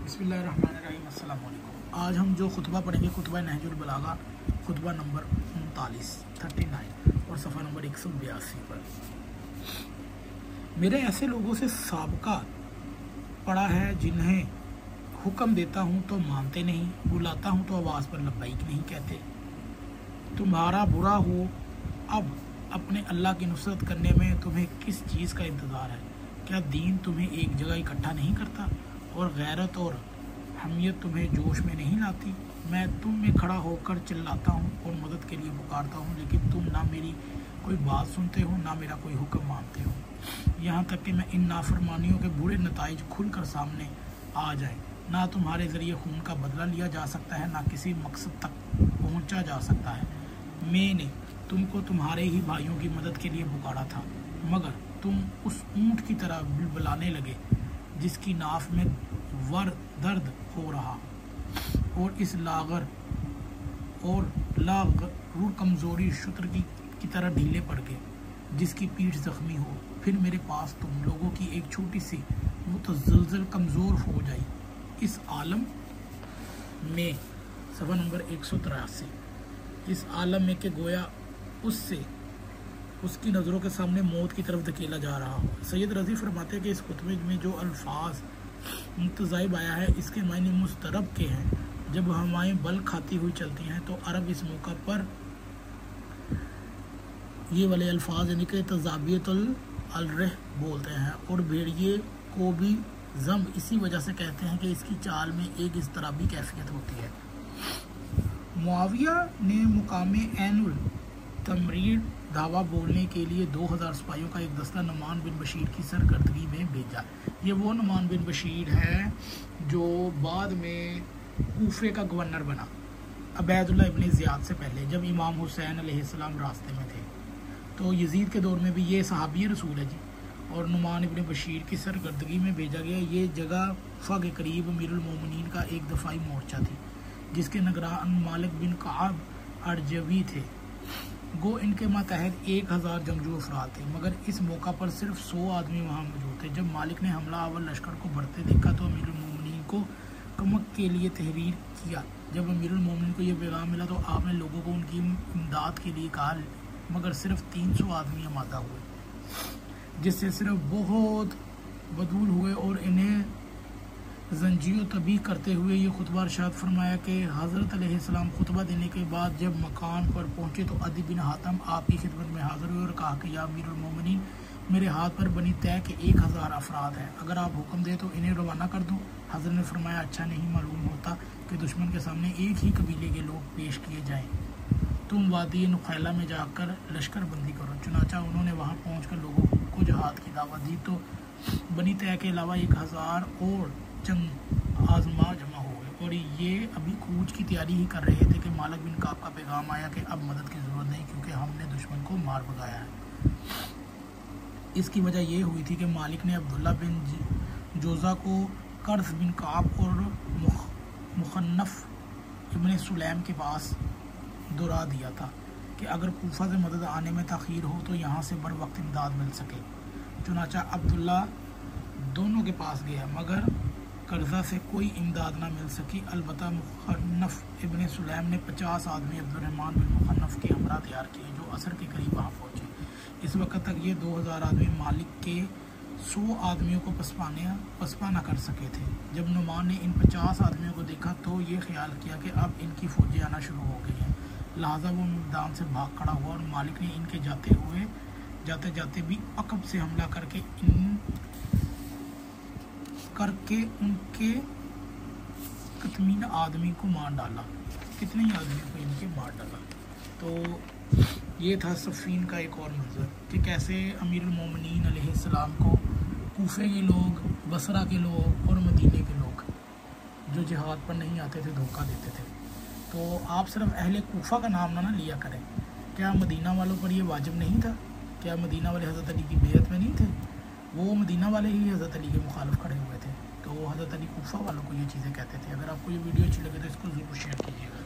बिस्मिल्लाहिर्रहमानिर्रहीम। अस्सलाम वालेकुम। आज हम जो खुतबा पढ़ेंगे खुतबा नहजुल बलागा, खुतबा नंबर 39 और सफ़ा नंबर 182 पर। मेरे ऐसे लोगों से साबका पड़ा है जिन्हें हुक्म देता हूँ तो मानते नहीं, बुलाता हूँ तो आवाज़ पर लब्बैक नहीं कहते। तुम्हारा बुरा हो अब अपने अल्लाह की नुसरत करने में तुम्हें किस चीज़ का इंतज़ार है? क्या दीन तुम्हें एक जगह इकट्ठा नहीं करता और गैरत और हमियत तुम्हें जोश में नहीं लाती? मैं तुम में खड़ा होकर चिल्लाता हूँ और मदद के लिए पुकारता हूँ, लेकिन तुम ना मेरी कोई बात सुनते हो ना मेरा कोई हुक्म मानते हो। यहाँ तक कि मैं इन नाफरमानियों के बुरे नताइज खुलकर सामने आ जाए। ना तुम्हारे ज़रिए खून का बदला लिया जा सकता है, ना किसी मकसद तक पहुँचा जा सकता है। मैंने तुमको तुम्हारे ही भाइयों की मदद के लिए पुकारा था, मगर तुम उस ऊँट की तरह बिलबिलाने लगे जिसकी नाफ में वर दर्द हो रहा, और इस लागर कमज़ोरी शुत्र की तरह ढीले पड़ गए जिसकी पीठ जख्मी हो। फिर मेरे पास तुम लोगों की एक छोटी सी मुतज़लज़ल कमज़ोर हो जाई इस आलम में। सफ़ा नंबर 183। इस आलम में के गोया उससे उसकी नज़रों के सामने मौत की तरफ धकेला जा रहा हो। सैयद रज़ी फरमाते हैं कि इस खुतबे में जो अल्फाज मुतज़ाइब आया है इसके मायने मुस्तरब के हैं। जब हवाएं बल खाती हुई चलती हैं तो अरब इस मौका पर ये वाले अल्फाज यानी कि तज़ाबियतुल अलरह बोलते हैं, और भेड़िए को भी जम इसी वजह से कहते हैं कि इसकी चाल में एक इज़्तिराबी कैफियत होती है। मुआविया ने मुकामे ऐनुल तमरीर दावा बोलने के लिए 2000 सिपाहियों का एक दस्ता नुमान बिन बशीर की सरकर्दगी में भेजा। ये वो नुमान बिन बशीर है जो बाद में कूफे का गवर्नर बना, अबैदुल्ला इब्न ज़ियाद से पहले, जब इमाम हुसैन अलैहिस्सलाम रास्ते में थे। तो यजीद के दौर में भी ये सहाबी रसूल है जी, और नुमान इब्न बशीर की सरकर्दगी में भेजा गया। ये जगह फा के करीब अमीरुल मोमिनीन का एक दफाई मोर्चा थी जिसके निगरान मालिक बिन काब अर्जवी थे। गो इनके मातहत 1000 जंगजू अफराद थे, मगर इस मौका पर सिर्फ 100 आदमी वहाँ मौजूद थे। जब मालिक ने हमला आवर लश्कर को बढ़ते देखा तो अमीरुल मोमिनीन को कमक के लिए तहरीर किया। जब अमीरुल मोमिनीन को यह पैगाम मिला तो आपने लोगों को उनकी इमदाद के लिए कहा, मगर सिर्फ 300 आदमी आमादा हुए, जिससे सिर्फ बहुत बदूल हुए और इन्हें जंजियो तबी करते हुए ये खुतबा इरशाद फरमाया कि हज़रत अलैहिस्सलाम खुतबा देने के बाद जब मकान पर पहुँचे तो अदी बिन हातम आपकी खिदमत में हाज़िर हुए और कहा कि या अमीरुल मोमिनीन, मेरे हाथ पर बनी तय के 1000 अफराद हैं, अगर आप हुक्म दें तो इन्हें रवाना कर दूँ। हज़रत ने फरमाया, अच्छा नहीं मालूम होता कि दुश्मन के सामने एक ही कबीले के लोग पेश किए जाएँ। तुम वादी नुखैला में जाकर लश्कर बंदी करो। चुनाचा उन्होंने वहाँ पहुँच कर लोगों को जहाद की दावत दी तो बनी तय के अलावा 1000 और जंग आजमा जमा हो गए, और ये अभी कूच की तैयारी ही कर रहे थे कि मालिक बिन काब का पैगाम आया कि अब मदद की ज़रूरत नहीं, क्योंकि हमने दुश्मन को मार भगाया है। इसकी वजह ये हुई थी कि मालिक ने अब्दुल्ला बिन जोज़ा को कर्ज़ बिन काब और मुखन्नफ इब्न सुलैम के पास दुरा दिया था कि अगर कूफा से मदद आने में तख़ीर हो तो यहाँ से बर वक्त इमदाद मिल सके। चुनाचा अब्दुल्ला दोनों के पास गया, मगर कर्जा से कोई इमदाद ना मिल सकी। अलबत्ता मुखन्नफ इब्न सुलैम ने 50 आदमी अब्दुर्रहमान बिन मुखन्नफ के हमरा तैयार किए जो असर के करीब वहाँ पहुँचे। इस वक्त तक ये 2000 आदमी मालिक के 100 आदमियों को पसपा न कर सके थे। जब नुमान ने इन 50 आदमियों को देखा तो ये ख्याल किया कि अब इनकी फौजें आना शुरू हो गई हैं, लिहाजा वो मैदान से भाग खड़ा हुआ, और मालिक ने इनके जाते जाते भी अकब से हमला करके उनके कितने आदमी को मार डाला, कितने ही आदमियों को इनके मार डाला। तो ये था सफ़ीन का एक और मंजर कि कैसे अमीरुल मोमिनीन अलैहिस्सलाम को कूफे के लोग, बसरा के लोग और मदीने के लोग जो जिहाद पर नहीं आते थे धोखा देते थे। तो आप सिर्फ अहले कूफा का नाम ना लिया करें। क्या मदीना वालों पर यह वाजिब नहीं था? क्या मदीना वाले हज़रत अली की बेयत में नहीं थे? वो मदीना वाले ही हज़रत अली के मुखालिफ खड़े हुए थे, तो हज़रत अली कूफा वालों को ये चीज़ें कहते थे। अगर आपको ये वीडियो अच्छी लगे तो इसको ज़रूर शेयर कीजिएगा।